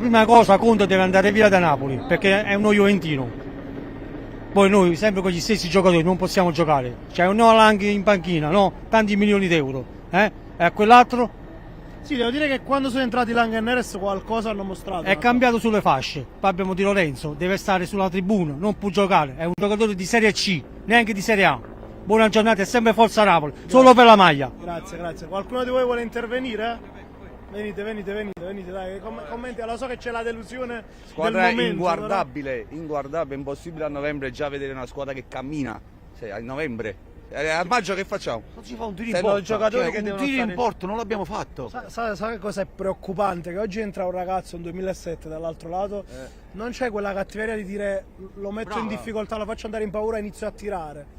Prima cosa Conte deve andare via da Napoli perché è uno juventino. Poi noi sempre con gli stessi giocatori non possiamo giocare. C'è un Nolang in panchina, no? Tanti milioni d'euro. E a quell'altro Sì, devo dire che quando sono entrati Lang e Neres qualcosa hanno mostrato. è cambiato sulle fasce. Poi abbiamo Di Lorenzo, deve stare sulla tribuna, non può giocare. È un giocatore di Serie C, neanche di Serie A. Buona giornata, è sempre Forza Napoli, solo per la maglia. Grazie, grazie. Qualcuno di voi vuole intervenire? Venite, dai, commenti. Lo so che c'è la delusione Squadra del momento, inguardabile, inguardabile, impossibile a novembre già vedere una squadra che cammina. Cioè, a novembre. A maggio che facciamo? Non si fa un tiro in Se no, porta, i giocatori che un devono tiro in stare- porta non l'abbiamo fatto. Sai che cosa è preoccupante? Che oggi entra un ragazzo nel 2007 dall'altro lato, non c'è quella cattiveria di dire lo metto in difficoltà, lo faccio andare in paura e inizio a tirare.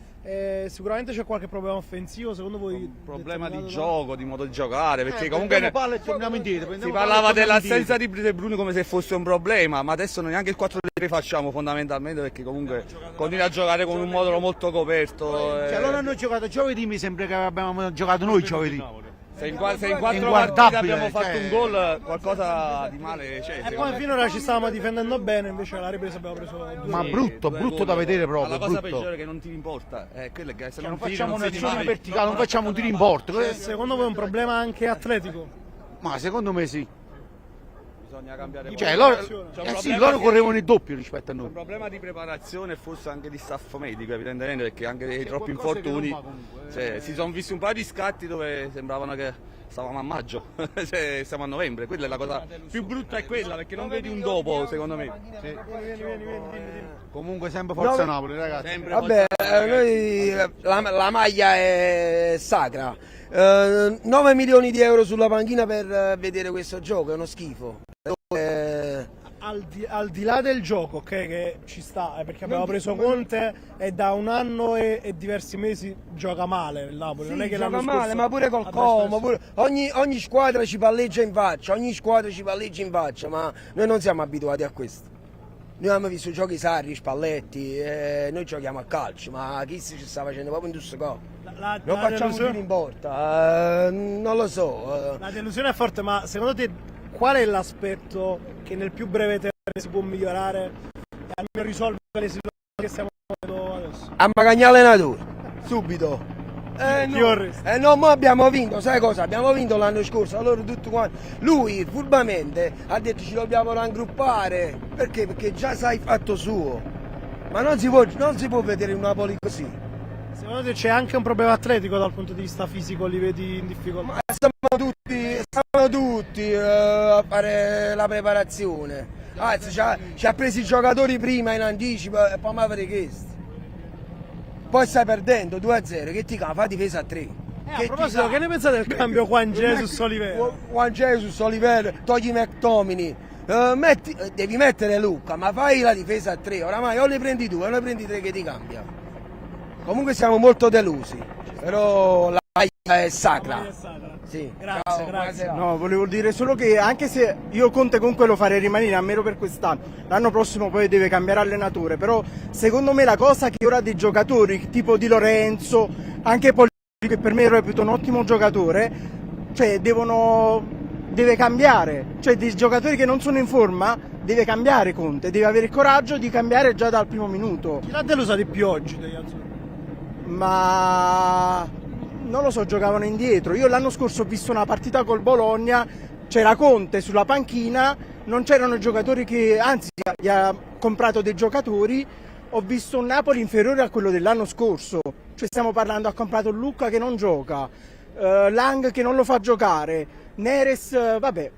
Sicuramente c'è qualche problema offensivo, secondo voi? Un problema di gioco, di modo di giocare, perché comunque prendiamo palla e torniamo indietro. si parlava dell'assenza di De Bruyne come se fosse un problema, ma adesso neanche il 4-3 facciamo fondamentalmente, perché comunque continua a giocare con un modulo molto coperto. Cioè, allora hanno giocato giovedì, mi sembra che abbiamo giocato noi giovedì. Se in quattro partite Inguardabile, abbiamo fatto cioè- un gol, qualcosa di male c'è. E secondo poi me. finora ci stavamo difendendo bene, invece alla ripresa abbiamo preso due. Ma brutto, Due brutto gol. da vedere Ma proprio, la cosa brutto. peggiore è che non ti importa, quello è che se Non tiri, facciamo non sei un'azione mai. verticale, non facciamo un tiro in porta. Secondo voi è un problema anche atletico? Ma secondo me sì. Bisogna cambiare Cioè, qualcosa. loro, sì, loro correvano il doppio rispetto a C'è un noi. problema di preparazione e forse anche di staff medico, evidentemente, perché anche dei troppi qualcosa che non infortuni. va comunque, Cioè, si sono visti un paio di scatti dove sembravano che stavamo a maggio, cioè, siamo a novembre. Quella è la cosa più brutta, è quella, perché non vedi un dopo, secondo me. Vieni. Comunque sempre Forza Napoli, ragazzi. Sempre Vabbè, noi la maglia è sacra. 9 milioni di euro sulla panchina per vedere questo gioco, è uno schifo. Al di là del gioco, ok, che ci sta, perché abbiamo preso Conte e da un anno e diversi mesi gioca male il Napoli. Non è che l'anno Gioca male, scorso ma pure col ha Como, messo pure- ogni squadra ci palleggia in faccia, ma noi non siamo abituati a questo. Noi abbiamo visto giochi Sarri, Spalletti, noi giochiamo a calcio, ma chi ci sta facendo proprio in due gol? Non facciamo tiro in porta, non lo so. La delusione è forte, ma secondo te qual è l'aspetto che nel più breve termine si può migliorare e almeno risolvere le situazioni che stiamo vedendo adesso? A magagnare l'allenatore, subito. Chi vorresti? No, ma abbiamo vinto, sai cosa? Abbiamo vinto l'anno scorso, allora tutto quanto. Lui furbamente ha detto ci dobbiamo raggruppare, perché? Perché già sa il fatto suo. Ma non si può vedere un Napoli così. Secondo te c'è anche un problema atletico dal punto di vista fisico, li vedi in difficoltà? Ma stanno tutti a fare la preparazione. Anzi, ci ha preso i giocatori prima in anticipo e poi mi avete chiesto. Poi stai perdendo 2-0, che ti fa difesa a 3. A proposito, che ne pensate del cambio Juan Jesus Oliveira? Juan Jesus, Oliveira, togli McTominay, devi mettere Luca, ma fai la difesa a 3, oramai o ne prendi 2 o ne prendi 3 che ti cambia. Comunque siamo molto delusi, però la maglia è sacra. Sì. Grazie, Ciao, grazie. buonasera. No, volevo dire solo che anche se io Conte comunque lo farei rimanere almeno per quest'anno, l'anno prossimo poi deve cambiare allenatore, però secondo me la cosa che ora dei giocatori tipo Di Lorenzo, anche Polito che per me reputo un ottimo giocatore, cioè deve cambiare, cioè dei giocatori che non sono in forma deve cambiare Conte, deve avere il coraggio di cambiare già dal primo minuto. Chi l'ha delusa di più oggi degli azzurri? Ma non lo so, giocavano indietro. Io l'anno scorso ho visto una partita col Bologna, c'era Conte sulla panchina, non c'erano giocatori che, anzi gli ha comprato dei giocatori, ho visto un Napoli inferiore a quello dell'anno scorso, cioè stiamo parlando, ha comprato Lucca che non gioca, Lang che non lo fa giocare, Neres, vabbè,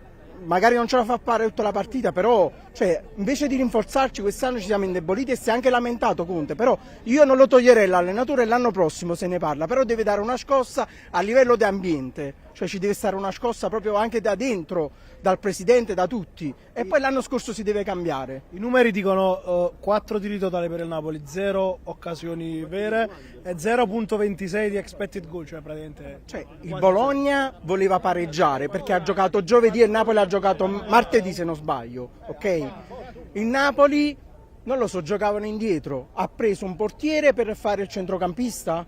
magari non ce la fa fare tutta la partita, però cioè, invece di rinforzarci quest'anno ci siamo indeboliti e si è anche lamentato Conte, però io non lo toglierei l'allenatore, l'anno prossimo se ne parla, però deve dare una scossa a livello di ambiente, cioè ci deve stare una scossa proprio anche da dentro, dal presidente, da tutti, e poi l'anno scorso si deve cambiare. I numeri dicono 4 tiri totali per il Napoli, 0 occasioni vere e 0,26 di expected goal, cioè praticamente... Cioè, il Bologna voleva pareggiare perché ha giocato giovedì e il Napoli ha giocato martedì se non sbaglio, ok? Il Napoli, non lo so, giocavano indietro, ha preso un portiere per fare il centrocampista?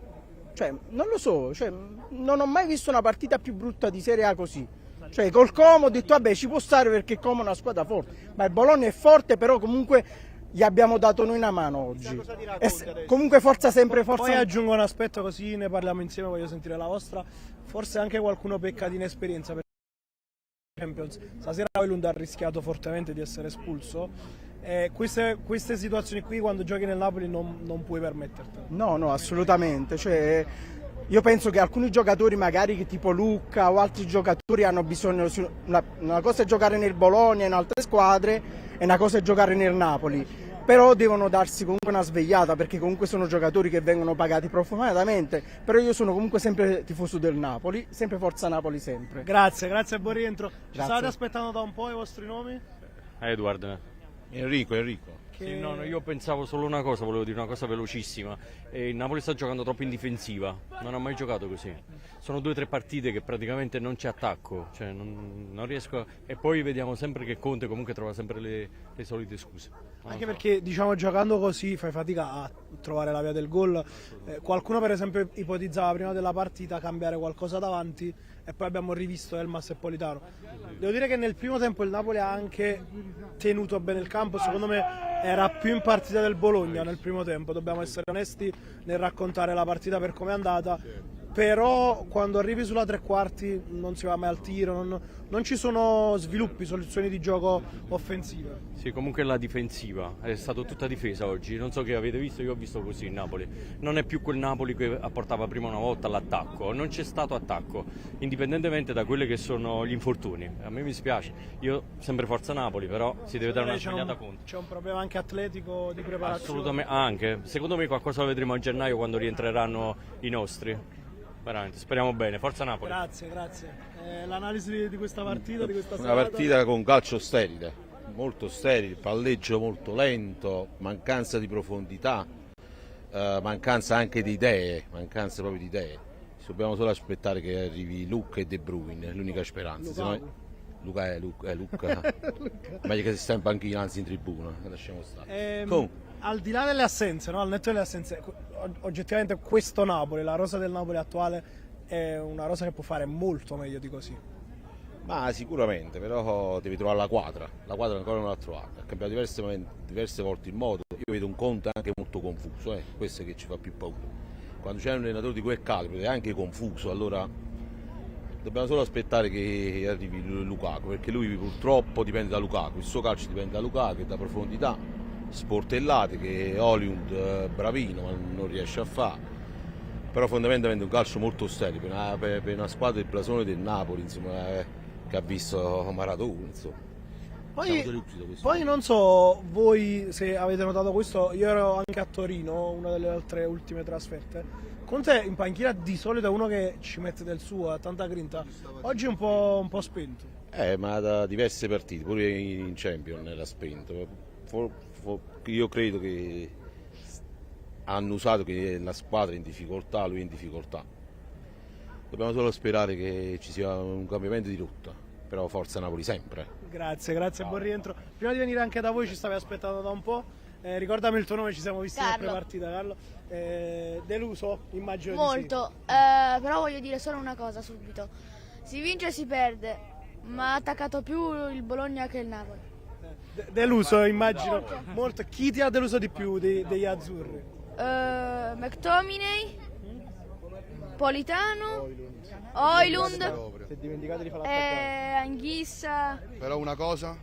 Cioè, non lo so, cioè, non ho mai visto una partita più brutta di Serie A così. Cioè col Como ho detto vabbè ci può stare perché il Como è una squadra forte, ma il Bologna è forte, però comunque gli abbiamo dato noi una mano oggi. Comunque forza sempre, forza. Poi aggiungo un aspetto così ne parliamo insieme, voglio sentire la vostra. Forse anche qualcuno pecca di inesperienza per Champions. Stasera Højlund ha rischiato fortemente di essere espulso. Queste situazioni qui quando giochi nel Napoli non puoi permettertelo. No, assolutamente. Cioè, io penso che alcuni giocatori, magari che tipo Lucca o altri giocatori, hanno bisogno. Una cosa è giocare nel Bologna, in altre squadre, e una cosa è giocare nel Napoli. Però devono darsi comunque una svegliata, perché comunque sono giocatori che vengono pagati profondamente. Però io sono comunque sempre tifoso del Napoli, sempre forza Napoli sempre. Grazie e buon rientro. Ci Grazie. state aspettando da un po' i vostri nomi? Edward. Enrico. Sì, no, io pensavo solo una cosa, volevo dire una cosa velocissima. Il Napoli sta giocando troppo in difensiva, non ha mai giocato così. Sono 2 o 3 partite che praticamente non c'è attacco, cioè non riesco. E poi vediamo sempre che Conte comunque trova sempre le solite scuse. Anche perché diciamo giocando così fai fatica a trovare la via del gol. Qualcuno per esempio ipotizzava prima della partita cambiare qualcosa davanti e poi abbiamo rivisto Elmas e Politano. Devo dire che nel primo tempo il Napoli ha anche tenuto bene il campo, secondo me era più in partita del Bologna nel primo tempo, dobbiamo essere onesti nel raccontare la partita per come è andata. Però quando arrivi sulla tre quarti non si va mai al tiro, non ci sono sviluppi, soluzioni di gioco offensive. Sì, comunque la difensiva, è stata tutta difesa oggi, non so che avete visto, io ho visto così il Napoli. Non è più quel Napoli che apportava prima una volta all'attacco, non c'è stato attacco, indipendentemente da quelli che sono gli infortuni. A me mi spiace, io sempre forza Napoli, però si deve dare una svegliata Conte. C'è un problema anche atletico di preparazione? Assolutamente, anche. Secondo me qualcosa lo vedremo a gennaio quando rientreranno i nostri. Veramente, speriamo bene, forza Napoli. Grazie. L'analisi di questa partita, di questa Una serata? partita con calcio sterile, molto sterile, palleggio molto lento, mancanza di profondità, mancanza anche di idee, mancanza proprio di idee. Dobbiamo solo aspettare che arrivi Lucca e De Bruyne, è l'unica speranza. Luca. Meglio che si sta in panchina, anzi in tribuna, lasciamo stare. Al di là delle assenze, no? Al netto delle assenze, oggettivamente questo Napoli, la rosa del Napoli attuale è una rosa che può fare molto meglio di così. Ma sicuramente, però devi trovare la quadra ancora non l'ha trovata, ha cambiato diverse volte il modo. Io vedo un Conte anche molto confuso, questo è che ci fa più paura. Quando c'è un allenatore di quel calibro è anche confuso, allora dobbiamo solo aspettare che arrivi Lukaku, perché lui purtroppo dipende da Lukaku, il suo calcio dipende da Lukaku e da profondità, sportellate che Højlund bravino ma non riesce a fare, però fondamentalmente un calcio molto sterile per una squadra del blasone del Napoli, insomma, che ha visto Maradona, insomma. Poi non so voi se avete notato questo, io ero anche a Torino, una delle altre ultime trasferte. Conte in panchina di solito è uno che ci mette del suo, ha tanta grinta. Oggi è un po' spento. Ma da diverse partite, pure in Champions era spento. Io credo che hanno usato che la squadra è in difficoltà, lui è in difficoltà. Dobbiamo solo sperare che ci sia un cambiamento di rotta, però forza Napoli sempre. Grazie, buon rientro. Prima di venire anche da voi ci stavi aspettando da un po'. Ricordami il tuo nome, ci siamo visti in pre-partita, Carlo. Deluso? Immagino molto, di sì. però voglio dire solo una cosa subito. Si vince e si perde, ma ha attaccato più il Bologna che il Napoli. Deluso, immagino. Molto. Chi ti ha deluso di più degli azzurri? McTominay, Politano, Højlund, Anghissa. Però una cosa?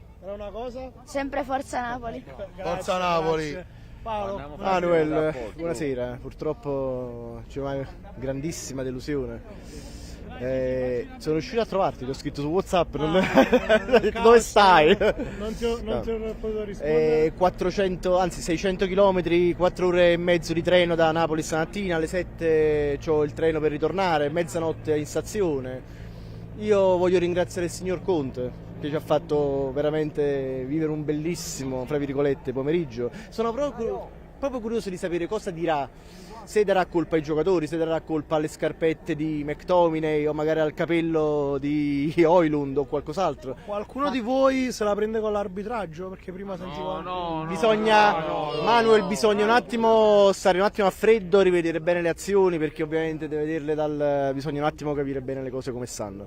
Sempre forza Napoli. Forza Napoli. Paolo. Manuel, buonasera. Purtroppo c'è una grandissima delusione. Sono riuscito a trovarti, l'ho scritto su WhatsApp, dove stai? Non ti ho potuto rispondere. 400, anzi 600 km, 4 ore e mezzo di treno da Napoli stamattina, alle 7 ho il treno per ritornare, mezzanotte in stazione. Io voglio ringraziare il signor Conte che ci ha fatto veramente vivere un bellissimo, fra virgolette, pomeriggio. Sono proprio curioso di sapere cosa dirà, se darà colpa ai giocatori, se darà colpa alle scarpette di McTominay o magari al capello di Højlund o qualcos'altro. Qualcuno di voi se la prende con l'arbitraggio? Perché prima sentivo... Manuel, bisogna un attimo stare un attimo a freddo, rivedere bene le azioni, perché ovviamente bisogna un attimo capire bene le cose come stanno.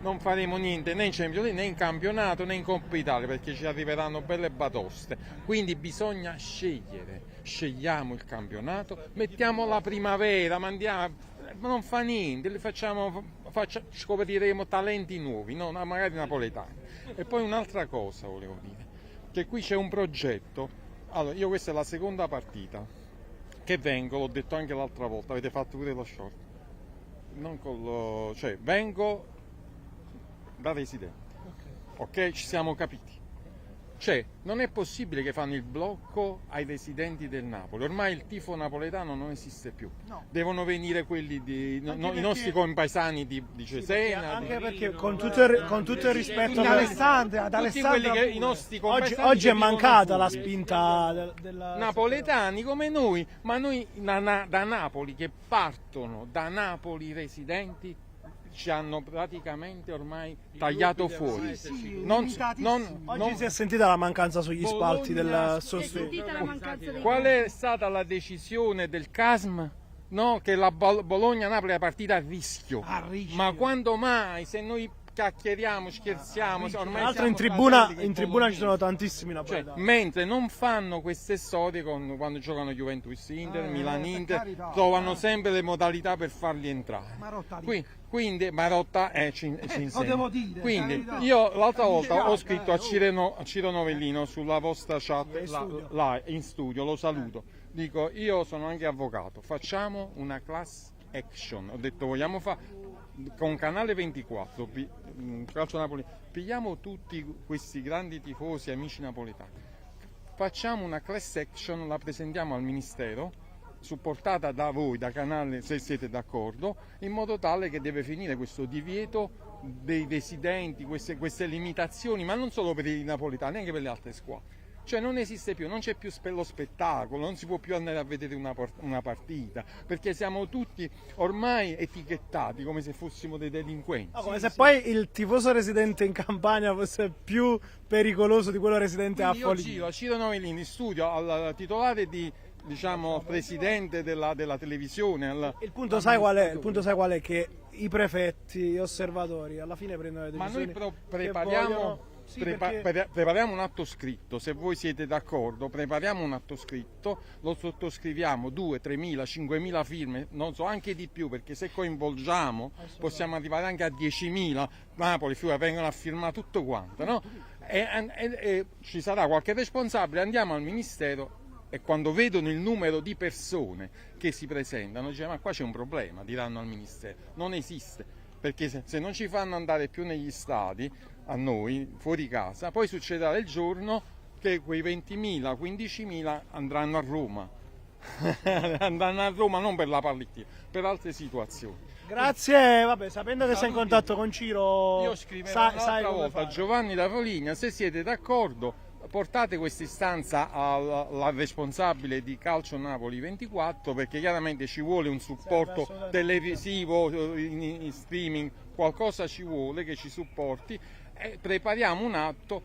non faremo niente né in Champions League, né in campionato, né in Coppa Italia, perché ci arriveranno belle batoste. Quindi bisogna scegliere. Scegliamo il campionato, mettiamo la primavera, mandiamo, non fa niente, scopriremo talenti nuovi, no? Magari napoletani. E poi un'altra cosa volevo dire, che qui c'è un progetto. Allora, io questa è la seconda partita che vengo, l'ho detto anche l'altra volta, avete fatto pure lo short. Cioè, vengo da residente, ok? Ci siamo capiti. Cioè, non è possibile che fanno il blocco ai residenti del Napoli. Ormai il tifo napoletano non esiste più. No. Devono venire quelli i nostri compaesani di Cesena. Anche perché con tutto il rispetto ad Alessandria, i nostri compaesani oggi è mancata la spinta della napoletani come noi, ma noi da Napoli, che partono da Napoli residenti, ci hanno praticamente ormai tagliato fuori. Oggi si è sentita la mancanza sugli spalti del sostegno. Qual è stata la decisione del CASM? No, che la Bologna-Napoli è una partita a rischio. Ma quando mai, se noi chiacchieriamo, scherziamo, ormai tra l'altro in tribuna ci sono tantissimi napoletani. Cioè, mentre non fanno queste storie quando giocano Juventus Inter, Milan Inter, trovano sempre le modalità per farli entrare. Quindi Marotta ci insegna. Quindi io l'altra volta ho scritto a Ciro Novellino sulla vostra chat là in studio, lo saluto. Dico, io sono anche avvocato, facciamo una class action. Ho detto, vogliamo fare con Canale 24, Calcio Napoli, pigliamo tutti questi grandi tifosi, amici napoletani, facciamo una class action, la presentiamo al Ministero, supportata da voi, da Canale, se siete d'accordo, in modo tale che deve finire questo divieto dei residenti, queste limitazioni, ma non solo per i napoletani, anche per le altre squadre. Cioè non esiste più, non c'è più lo spettacolo, non si può più andare a vedere una partita, perché siamo tutti ormai etichettati come se fossimo dei delinquenti. Come se poi il tifoso residente in Campania fosse più pericoloso di quello residente a Foligno. Io Ciro Novellini in studio al titolare di, diciamo, presidente della televisione. Il punto sai qual è? Il punto sai qual è? Che i prefetti, gli osservatori alla fine prendono le decisioni. Ma noi prepariamo... prepariamo un atto scritto, se voi siete d'accordo, prepariamo un atto scritto, lo sottoscriviamo, 2, 3.000, 5.000 firme, non so, anche di più, perché se coinvolgiamo possiamo arrivare anche a 10.000, Napoli, vengono a firmare tutto quanto, no? E ci sarà qualche responsabile, andiamo al Ministero e quando vedono il numero di persone che si presentano, dicono, ma qua c'è un problema, diranno al Ministero, non esiste, perché se non ci fanno andare più negli stadi, a noi, fuori casa, poi succederà il giorno che quei 20.000, 15.000 andranno a Roma. Andranno a Roma non per la pallettina, per altre situazioni. Grazie, vabbè, sapendo che sei in contatto con Ciro, io scriverò un'altra volta a Giovanni da Foligno, se siete d'accordo, portate questa istanza alla responsabile di Calcio Napoli 24, perché chiaramente ci vuole un supporto televisivo, in streaming, qualcosa ci vuole che ci supporti. Prepariamo un atto,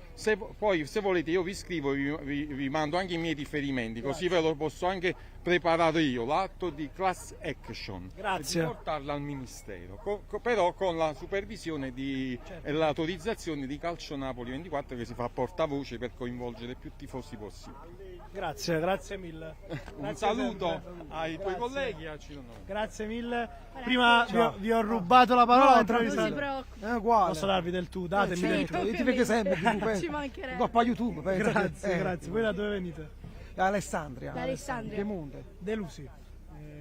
poi se volete io vi scrivo, vi mando anche i miei riferimenti, così ve lo posso anche preparare io, l'atto di class action, grazie, e di portarla al Ministero, però con la supervisione e l'autorizzazione di Calcio Napoli 24, che si fa portavoce per coinvolgere più tifosi possibile. Grazie, grazie mille. Un saluto ai tuoi colleghi e a Ciro. Grazie mille. Prima vi ho rubato la parola. Non si preoccupi. Posso darvi del tu? Datemi del tu. Ti perché sempre ci mancherebbe. dopo YouTube. Grazie, grazie. Voi da dove venite? Alessandria. Piemonte. Delusi.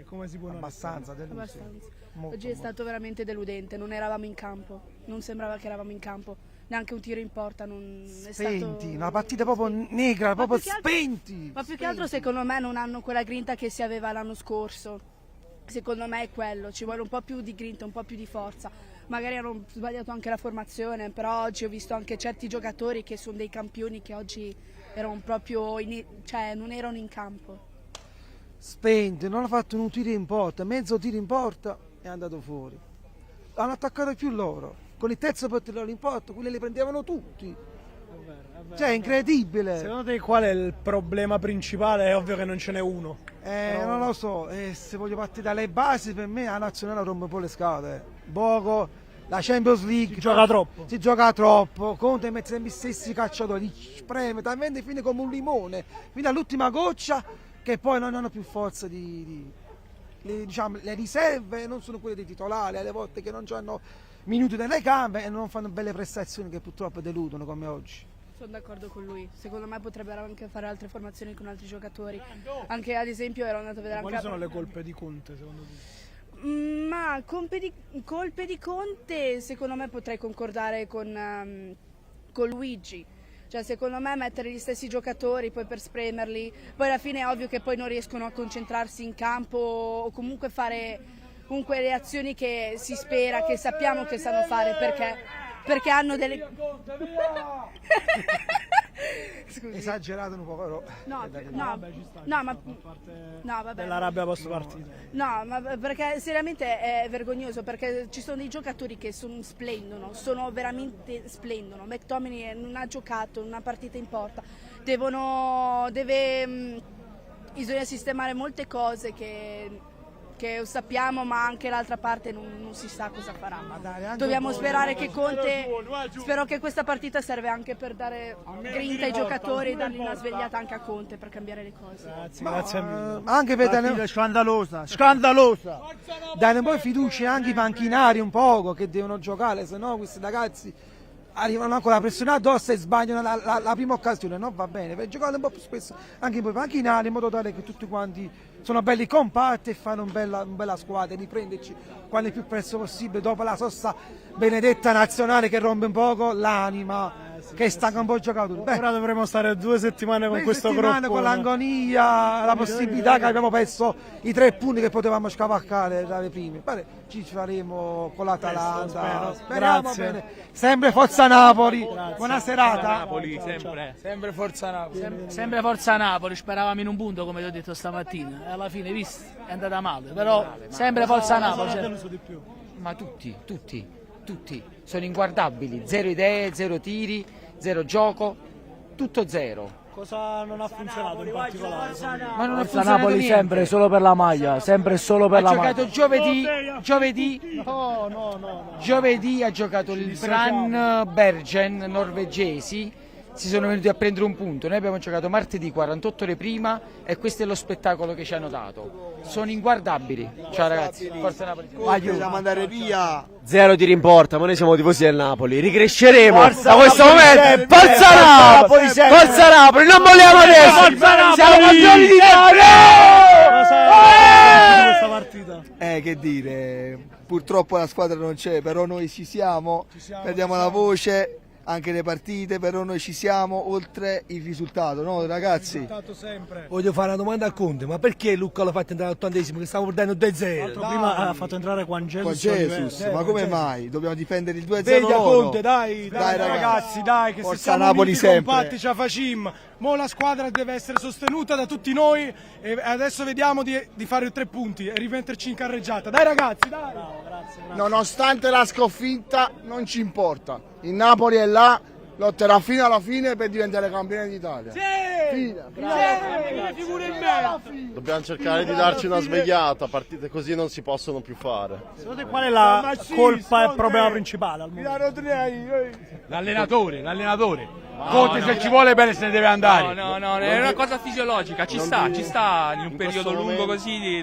Come si può non abbastanza delusi. Abbastanza. Oggi è stato veramente deludente, non eravamo in campo, non sembrava che eravamo in campo, neanche un tiro in porta, spenti, una partita proprio negra, proprio spenti. Ma più che altro secondo me non hanno quella grinta che si aveva l'anno scorso, secondo me è quello, ci vuole un po' più di grinta, un po' più di forza, magari hanno sbagliato anche la formazione, però oggi ho visto anche certi giocatori che sono dei campioni che oggi erano proprio, non erano in campo. Spenti, non ha fatto un tiro in porta, mezzo tiro in porta è andato fuori. Hanno attaccato più loro, con il terzo portiere in porta, quelli li prendevano tutti. Cioè, è incredibile. Secondo te qual è il problema principale? È ovvio che non ce n'è uno. Non lo so, se voglio partire dalle basi, per me la nazionale rompe un po' le scatole. Bogo, la Champions League. Si gioca troppo. Conte mette sempre gli stessi calciatori, li spreme talmente fine come un limone, fino all'ultima goccia, che poi non hanno più forza diciamo, le riserve non sono quelle dei titolari, alle volte che non hanno minuti nelle gambe e non fanno belle prestazioni che purtroppo deludono come oggi. Sono d'accordo con lui, secondo me potrebbero anche fare altre formazioni con altri giocatori, anche ad esempio ero andato a vedere Quali anche... sono le colpe di Conte secondo te? Ma colpe di Conte secondo me potrei concordare con Luigi, cioè secondo me mettere gli stessi giocatori poi per spremerli, poi alla fine è ovvio che poi non riescono a concentrarsi in campo o comunque fare comunque le azioni che si spera, che sappiamo che sanno fare perché hanno delle... Scusi. Esagerato un po', vabbè. Della rabbia post partita. No, ma perché seriamente è vergognoso, perché ci sono dei giocatori che sono veramente splendono. McTominay non ha giocato una partita in porta, bisogna sistemare molte cose che sappiamo, ma anche l'altra parte non si sa cosa farà. Dobbiamo sperare che Conte, spero che questa partita serve anche per dare grinta ai giocatori e dargli una svegliata anche a Conte per cambiare le cose. Grazie mille. Anche per dare scandalosa. Dare un po' di fiducia anche ai panchinari un poco che devono giocare, se no questi ragazzi arrivano con la pressione addosso e sbagliano la prima occasione, non va bene, per giocare un po' più spesso anche poi panchinari in modo tale che tutti quanti sono belli compatti e fanno una bella squadra e riprenderci quando è più presto possibile dopo la sosta benedetta nazionale che rompe un poco l'anima, che stanca un po' il giocatore. Ora dovremo stare 2 settimane con questo gruppo, con l'agonia, la possibilità che abbiamo perso i 3 punti che potevamo scavalcare dalle prime. Ci faremo con l'Atalanta, speriamo bene. Sempre Forza Napoli, buona serata. Napoli, sempre Forza Napoli. Sempre Forza Napoli, speravamo in un punto come ti ho detto stamattina e alla fine visto è andata male, però sempre Forza Napoli. Ma tutti sono inguardabili, 0 idee, 0 tiri, 0 gioco, tutto 0. Cosa non ha funzionato in particolare? Ma non ha Forza funzionato Napoli niente. sempre solo per la maglia, sempre solo per Ha la maglia. giocato giovedì ha giocato il Fran Bergen norvegesi, si sono venuti a prendere un punto. Noi abbiamo giocato martedì 48 ore prima e questo è lo spettacolo che ci hanno dato. Sono inguardabili. Ciao ragazzi, Forza Napoli. Dobbiamo andare via. 0 tiri in porta, ma noi siamo tifosi del Napoli. Ricresceremo Forza da questo Napoli momento. sempre. Forza Napoli! Forza Napoli! Non vogliamo adesso! Forza Napoli! Siamo campioni d'Italia! Questa partita. Che dire, purtroppo la squadra non c'è, però noi ci siamo, perdiamo la voce. Anche le partite, però noi ci siamo oltre il risultato, no ragazzi? Sempre. Voglio fare una domanda a Conte, ma perché Luca l'ha fatto entrare all'80esimo che stavo perdendo 2-0? Prima ha fatto entrare Juan Jesus, ma come mai? Dobbiamo difendere il 2-0 Veglia loro. Conte, dai ragazzi, dai, che Forza se siamo Napoli uniti sempre. compatti ce la facciamo. Mo la squadra deve essere sostenuta da tutti noi e adesso vediamo di fare 3 punti e rimetterci in carreggiata. Dai ragazzi, dai! Grazie. Nonostante la sconfitta non ci importa, il Napoli è là, lotterà fino alla fine per diventare campione d'Italia. Dobbiamo cercare di darci una svegliata, partite così non si possono più fare. Secondo te qual è la colpa e il problema principale al momento? L'allenatore. Conte se ci vuole bene se ne deve andare. No, è una cosa fisiologica, ci sta in un periodo lungo così,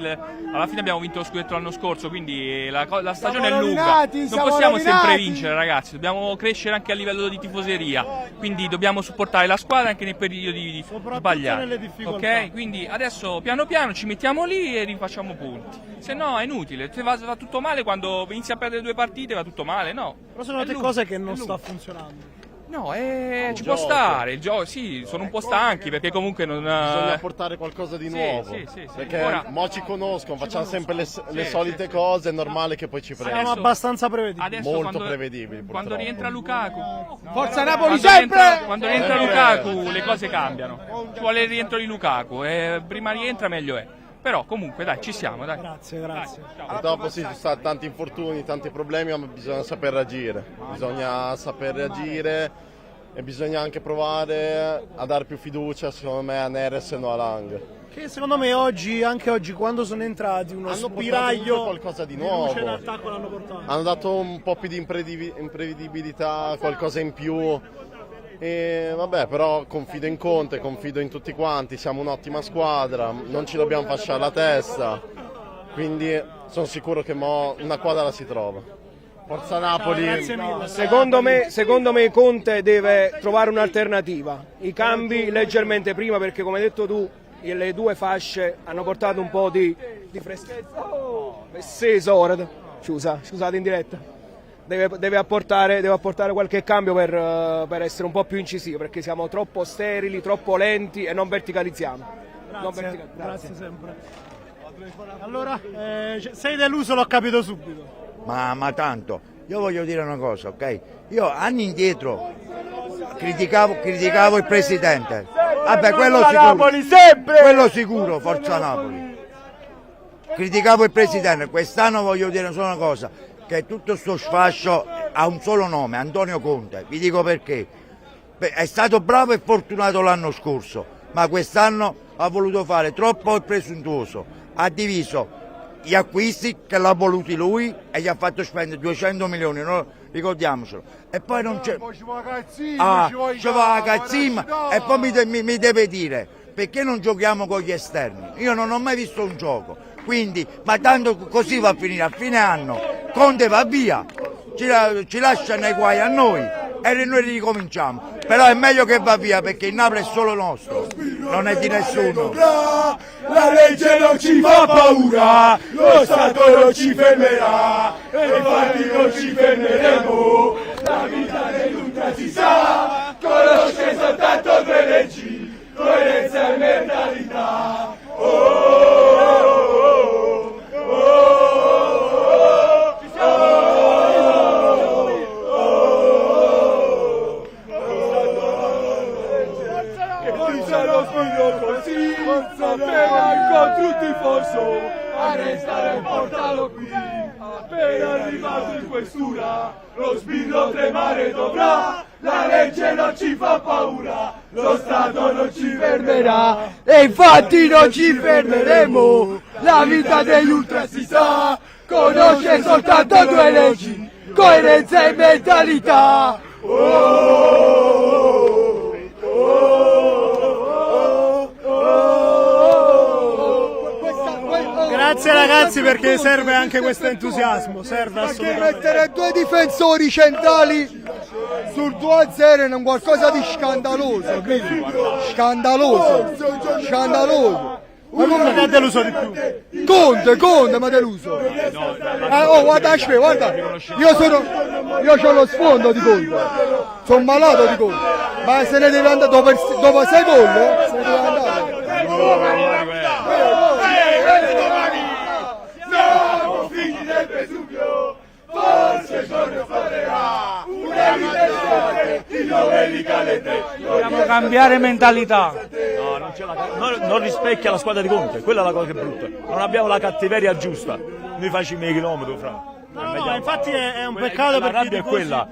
alla fine abbiamo vinto lo scudetto l'anno scorso, quindi la stagione è lunga, non possiamo sempre vincere ragazzi, dobbiamo crescere anche a livello di tifoseria, quindi dobbiamo supportare la squadra anche nei periodi sbagliati, ok? Quindi adesso piano piano ci mettiamo lì e rifacciamo punti, se no è inutile, se va tutto male quando inizi a perdere 2 partite va tutto male, no? Però sono delle cose che non sta funzionando. No, ci può stare, il gioco, sì, sono un po' stanchi perché comunque non... Bisogna portare qualcosa di nuovo, perché ora, mo ci conoscono, facciamo sempre le solite cose, è normale che poi ci prendano. Siamo abbastanza prevedibili. Molto prevedibili. Quando rientra Lukaku, Forza Napoli sempre! Quando rientra Lukaku le cose cambiano, ci vuole il rientro di Lukaku e prima rientra meglio è. Però comunque dai, ci siamo, dai. Grazie. Dopo sì, ci sono tanti infortuni, tanti problemi, ma bisogna saper reagire. e bisogna anche provare a dare più fiducia secondo me a Neres e non a Lang. Che secondo me oggi, anche oggi, quando sono entrati, uno spiraglio qualcosa di luce nuovo. d'attacco l'hanno portato. Hanno dato un po' più di imprevedibilità, qualcosa in più. E vabbè, però confido in Conte, confido in tutti quanti, siamo un'ottima squadra, non ci dobbiamo fasciare la testa, quindi sono sicuro che una quadra la si trova. Forza Napoli! Secondo me Conte deve trovare un'alternativa, i cambi leggermente prima, perché come hai detto tu le due fasce hanno portato un po' di freschezza. Scusate in diretta. Deve apportare qualche cambio per essere un po' più incisivo, perché siamo troppo sterili, troppo lenti e non verticalizziamo. Grazie sempre. Allora, sei deluso, l'ho capito subito. Ma tanto, io voglio dire una cosa, ok? Io anni indietro criticavo il presidente. Vabbè, quello sicuro, Forza Napoli. Criticavo il presidente, quest'anno voglio dire solo una cosa, che tutto sto sfascio ha un solo nome, Antonio Conte. Vi dico perché. È stato bravo e fortunato l'anno scorso, ma quest'anno ha voluto fare troppo il presuntuoso. Ha diviso gli acquisti che l'ha voluti lui e gli ha fatto spendere 200 milioni, no? Ricordiamocelo. E poi non c'è... ci va la cazzimma e poi mi deve dire perché non giochiamo con gli esterni. Io non ho mai visto un gioco, quindi, ma tanto così va a finire, a fine anno Conte va via, ci lascia nei guai a noi e noi ricominciamo. Però è meglio che va via, perché il Napoli è solo nostro, non è di nessuno. La legge non ci fa paura, lo Stato non ci fermerà, e infatti non ci fermeremo. La vita dell'ultra si sa, conosce soltanto due leggi, coerenza e mentalità. Contro un tifoso a restare portato qui, appena arrivato in questura lo spirito tremare dovrà, la legge non ci fa paura, lo Stato non ci fermerà e infatti non ci fermeremo. La vita degli ultra si sa, conosce soltanto due leggi, coerenza e mentalità. Grazie ragazzi, perché serve anche questo entusiasmo, serve assolutamente. Perché mettere due difensori centrali sul 2-0 è un qualcosa di scandaloso, scandaloso. Ma come ti ha deluso di più? Conte mi ha deluso. Guarda, io ho lo sfondo di Conte, sono malato di Conte, ma se ne deve andare dopo 6 gol, se ne deve andare. Siamo figli del Vesuvio, forse giorno farà una vita di novelli calete. Dobbiamo cambiare mentalità. Non rispecchia la squadra di Conte, quella è la cosa che è brutta. Non abbiamo la cattiveria giusta. Noi facciamo i chilometri, fra. No, infatti è un peccato, la perché rabbia è quella.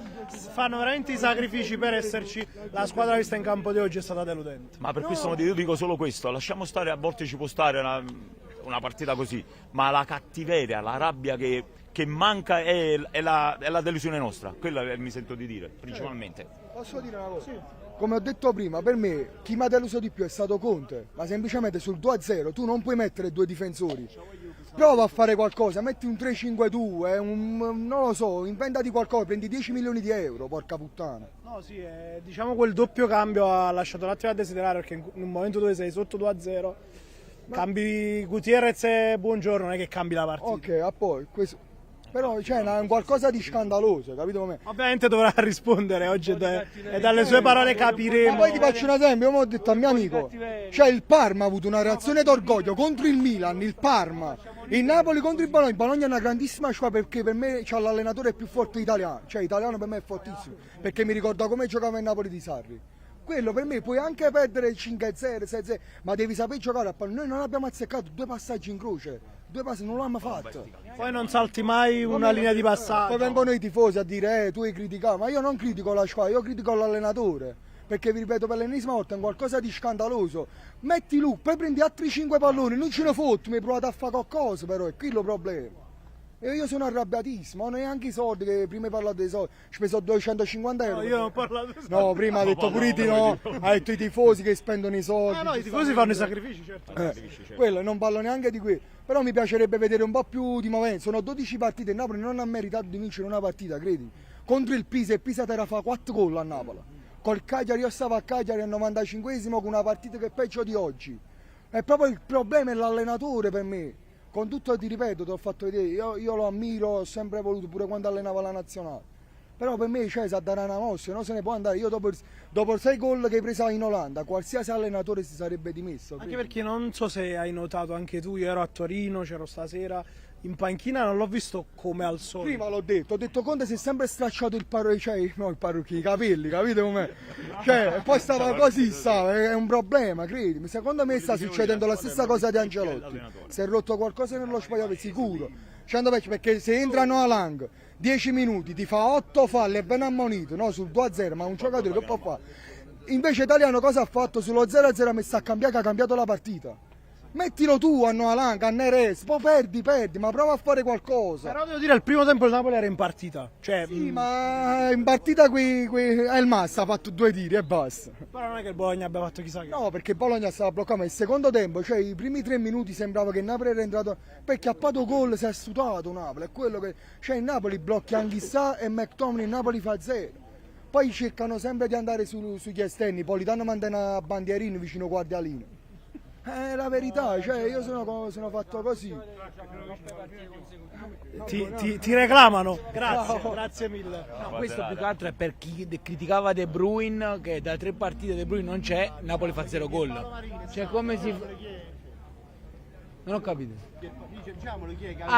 fanno veramente i sacrifici per esserci. La squadra vista in campo di oggi è stata deludente. Ma per questo motivo io dico solo questo, lasciamo stare, a volte ci può stare una partita così, ma la cattiveria, la rabbia che manca è la delusione nostra, quella mi sento di dire, principalmente. Posso dire una cosa? Sì. Come ho detto prima, per me chi mi ha deluso di più è stato Conte, ma semplicemente sul 2-0 tu non puoi mettere due difensori. Prova a fare qualcosa, metti un 3-5-2, non lo so, inventati qualcosa, prendi 10 milioni di euro, porca puttana. No, sì, diciamo quel doppio cambio ha lasciato un attimo a desiderare, perché in un momento dove sei sotto 2-0, cambi Gutierrez e Buongiorno, non è che cambi la partita. Ok, a poi, questo... Però c'è qualcosa di scandaloso, capito come? Ovviamente dovrà rispondere oggi e dalle sue parole capiremo. Ma poi ti faccio un esempio, io ho detto al mio amico, cioè il Parma ha avuto una reazione d'orgoglio contro il Milan, il Parma, il Napoli contro il Bologna è una grandissima squadra, perché per me c'ha l'allenatore più forte italiano, cioè italiano per me è fortissimo, perché mi ricorda come giocava il Napoli di Sarri. Quello per me puoi anche perdere 5-0, 6-0, ma devi saper giocare a pallone. Noi non abbiamo azzeccato 2 passaggi in croce. 2 passi non l'hanno fatto. Poi non salti mai una linea di passaggio. Poi vengono i tifosi a dire tu hai criticato, ma io non critico la squadra, io critico l'allenatore. Perché vi ripeto per l'ennesima volta è qualcosa di scandaloso. Metti lui, poi prendi altri 5 palloni, non ce ne fotti, mi hai provato a fare qualcosa, però è qui il problema. E io sono arrabbiatissimo, non ho neanche i soldi, che prima hai parlato dei soldi, ho speso 250 euro. No, io non ho parlato di soldi. No, prima ha detto pure ha detto i tifosi che spendono i soldi. No, i tifosi fanno i sacrifici, certo. Quello, non parlo neanche di quello. Però mi piacerebbe vedere un po' più di movimento. Sono 12 partite, il Napoli non ha meritato di vincere una partita, credi? Contro il Pisa, e il Pisa era fa 4 gol a Napoli. Col Cagliari, io stavo a Cagliari al 95esimo con una partita che è peggio di oggi. È proprio il problema è l'allenatore per me. Con tutto, ti ripeto, ti ho fatto vedere, io lo ammiro, ho sempre voluto, pure quando allenava la nazionale. Però per me sa dare una mossa, non se ne può andare. Io dopo 6 gol che hai preso in Olanda, qualsiasi allenatore si sarebbe dimesso. Anche perché non so se hai notato anche tu, io ero a Torino, c'ero stasera, in panchina non l'ho visto come al solito. Prima ho detto Conte si è sempre stracciato i capelli, capite com'è? Cioè, poi stava così, è un problema, credimi. Secondo me sta succedendo la stessa cosa di Ancelotti. Si è rotto qualcosa nello spogliatoio, sicuro. 100%, perché se entrano a Lang 10 minuti, ti fa 8 falle e ben ammonito, no? Sul 2-0, ma un giocatore che può fare? Invece Italiano cosa ha fatto? Sullo 0-0 ha messo a cambiare, che ha cambiato la partita. Mettilo tu a Noalanca, a Neres, poi perdi, ma prova a fare qualcosa. Però devo dire, il primo tempo il Napoli era in partita. Cioè, sì, ma in partita il Massa ha fatto 2 tiri e basta. Però non è che il Bologna abbia fatto chissà che. No, perché il Bologna stava bloccato, ma il secondo tempo, cioè i primi 3 minuti sembrava che il Napoli era entrato, perché a pato gol si è sutato Napoli, è quello che, cioè il Napoli blocca Anghissà e McTominay, il Napoli fa 0. Poi cercano sempre di andare sugli esterni, Politano manda una bandierina vicino Guardialino. È la verità, cioè io sono fatto così. Ti reclamano, grazie mille. No, questo più che altro è per chi criticava De Bruyne, che da 3 partite De Bruyne non c'è, Napoli fa 0 gol. Cioè come si... Non ho capito.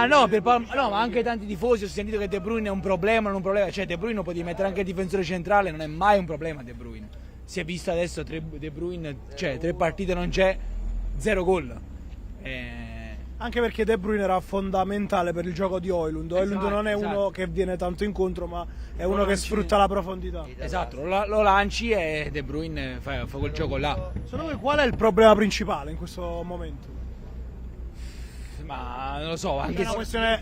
No, no, ma anche tanti tifosi ho sentito che De Bruyne è un problema, non un problema. Cioè De Bruyne potevi mettere anche il difensore centrale, non è mai un problema De Bruyne. Si è visto adesso De Bruyne, cioè 3 partite non c'è, 0 gol. Anche perché De Bruyne era fondamentale per il gioco di Højlund. Højlund non è uno che viene tanto incontro, ma è uno che sfrutta la profondità. Esatto, lo lanci e De Bruyne fa quel gioco là. Secondo voi qual è il problema principale in questo momento? Ma non lo so, anche è una questione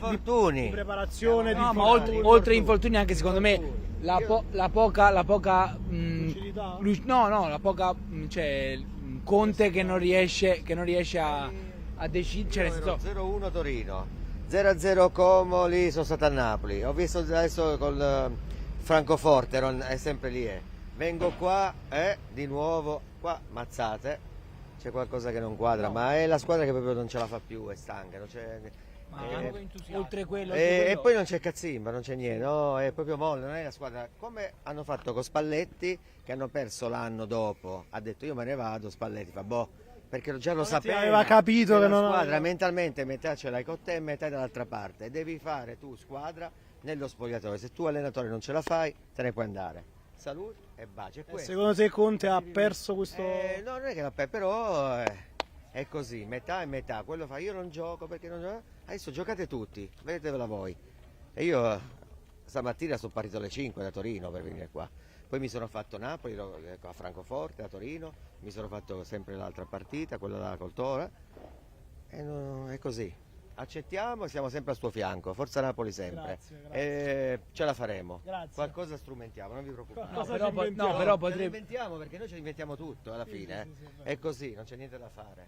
di preparazione, no, ma oltre infortuni anche secondo me la poca cioè Conte che non riesce a decidere. 0-1 Torino, 0-0 Como, lì sono stato a Napoli, ho visto adesso col Francoforte, è sempre lì. Vengo qua e di nuovo qua mazzate. C'è qualcosa che non quadra, ma è la squadra che proprio non ce la fa più, è stanca, non c'è, oltre quello, e poi non c'è cazzimba, non c'è niente, no, è proprio molle, non è la squadra come hanno fatto con Spalletti, che hanno perso l'anno dopo, ha detto io me ne vado, Spalletti fa boh, perché già lo sapeva, aveva capito che non la squadra mentalmente metà ce l'hai con te e metà dall'altra parte, e devi fare tu squadra nello spogliatoio, se tu allenatore non ce la fai te ne puoi andare. Salute e baci. Secondo te Conte ha perso questo... No, non è che l'ha perso, però è così, metà e metà. Quello fa, io non gioco perché non gioco. Adesso giocate tutti, vedetevela voi. E io stamattina sono partito alle 5 da Torino per venire qua. Poi mi sono fatto Napoli, a Francoforte, a Torino, mi sono fatto sempre l'altra partita, quella da Coltora. E no, è così. Accettiamo e siamo sempre al suo fianco, Forza Napoli sempre. Grazie. Ce la faremo. Grazie. Qualcosa strumentiamo, non vi preoccupate. Però Ce lo inventiamo perché noi ce lo inventiamo tutto alla fine. È così, non c'è niente da fare.